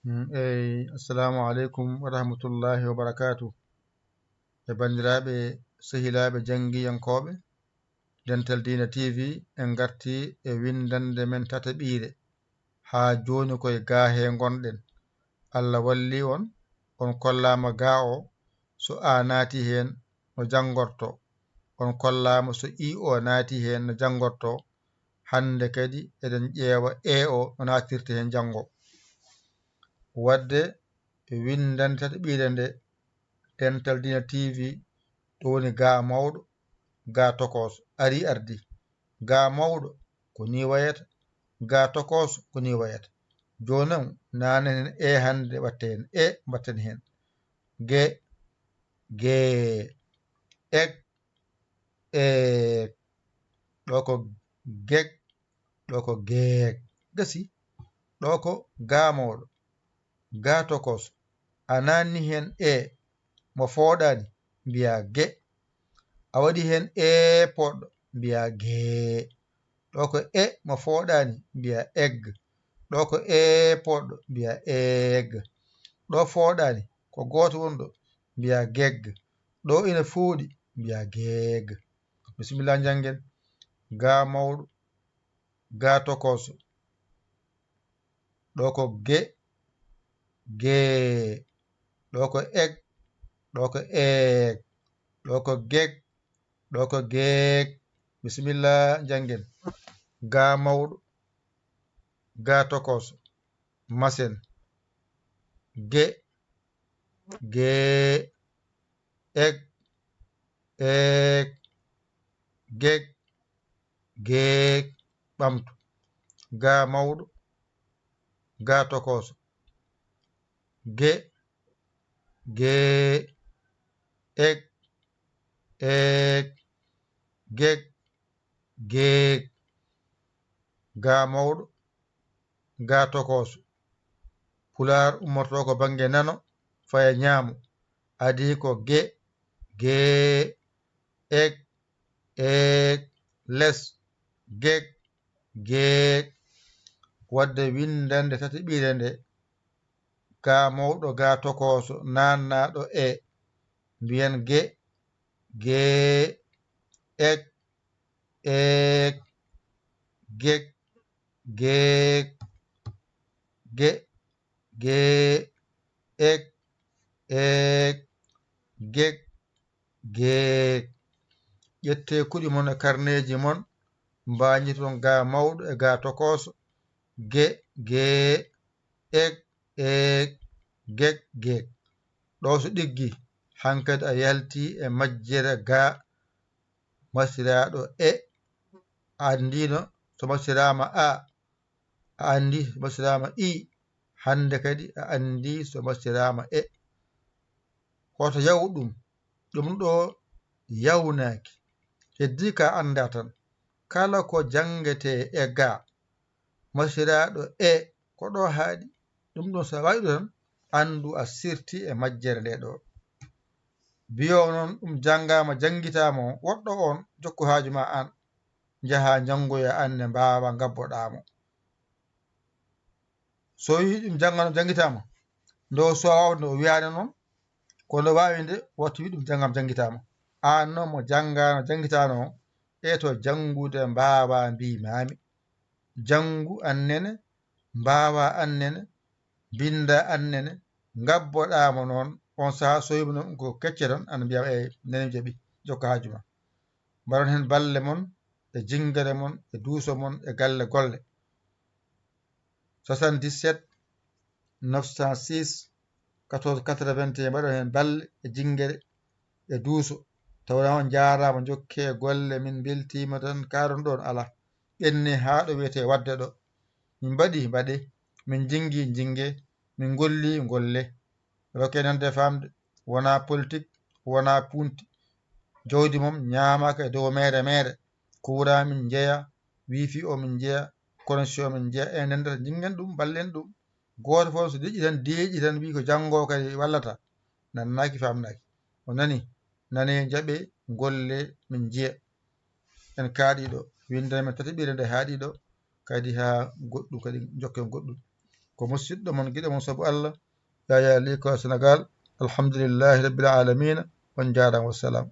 Assalamu alaikum wa rahmatullahi wa barakatuh. E bandiraɓe sehilaɓe jangiyankoɓe Dental Dina TV en garti e windande men tataɓire ha joni koye ga he gonɗen. Allah walli on kollama ga o so a naati hen no jangorto, on kollama so i o naati hen no jangorto. Hande kadi eɗen ƴeewa o no natirte hen jango. Wadde windande tataɓire nde Dental Dina TV ɗo woni ga mawɗo, ga tokoso ari ardi. Ga mawɗo ko ni wayata, ga tokoso ko ni wayata. Jonon nanen hande watte hen mbatten hen ge ge ek ɗo ko gek, ɗo ko geek. Gasi ɗo ko ga mawɗo, ga tokoso a nanni hen mo foɗani mbiya ge, a waɗi hen poɗɗo mbiya gee. Ɗo ko mo foɗani mbiya egg, ɗo ko poɗɗo mbiya egg. Ɗo foɗani ko goto woni ɗo mbiya gegg, ɗo ina fooɗi mbiya geeg. Bisimilla jangen. Ga mawɗo, ga tokoso, ɗo ko ge gee, ɗo ko egg, ɗo ko eeg, ɗo ko geg, ɗo ko geeg. Bisimilla jangen. Ga mawɗo, ga tokoso, masen, ge gee, egg eeg, geg geeg. ɓamtu. Ga mawɗo, ga tokoso, ge gee, egg eeg, geg geeg. Ga mawɗo, ga tokoso. Pular ummorto ko bange nano faya ñaamo, adi ko ge gee, egg eeg, les geg geeg. Wadde windande tataɓire nde ga mawɗo, ga tokoso nannaɗo mbiyen ge gee, egg eeg, geg geeg, ge gee, egg eeg, geg geeg. ƴette kuɗi mon e karneji mon mbañiton ga mawɗo e ga tokoso, ge gee, egg eeg, geg geeg. Ɗo so ɗiggi hankadi a yalti e majjere ga masiraɗo a andino so masirama a andi so masirama i. Hande kadi a andi so masirama hoto yaw ɗum ɗo yawnaki. Heddi ka anda tan kala ko jangete e ga masiraɗo ko ɗo haaɗi. Ɗum ɗon sa waɗi tan andu a sirti e majjere nde ɗo. Biyo noon ɗum janggama janguitama woɗɗo on jokku haaju ma an jaha jangoya anne mbawa gabboɗamo. So wi ɗum janguitama ndo suwa wawde o wiyani noon kono wawi nde wattu wi ɗum janggama janguitama. An noon mo janggano janguitano to jangude mbawa mbimami. Jangu annene, mbawa annene, binda annene, gabboɗamo noon on saaha so wima noon ko kecce tan ana mbiya nene mi jaaɓi jokka haaju ma. Mbaɗon hen balle mon e jingere mon e duuso mon e galle golle. 77 906 14 81 mbaɗon hen balle e jingere e duuso. Tawa on jarama jokke golle min beltima tan karon ɗon ala ɓenni ha ɗo wiyete wadde ɗo. Min mbaɗe, min jingi jinge, min golli golle. Rokke nande famde wona politique, wona punti. Jawdi mom ñamaka e dow mere. Courant min jeeya, wifi o min jeeya, connexion min jeeya e ndendata jingen ɗum ballen ɗum. Goto fof so deeƴi tan wi ko janggo kadi wallata nannaki famnaki. O nani jaaɓe golle min jiiya. En kaaɗiɗo windere men tataɓire nde haaɗiɗo kadi ha goɗɗum kadi jokken goɗɗum ko musidɗo mon giɗo mon sabu Allah Yaya Ly ko Sénégal alhamdulillahi rabbil alamina on jarama wassalam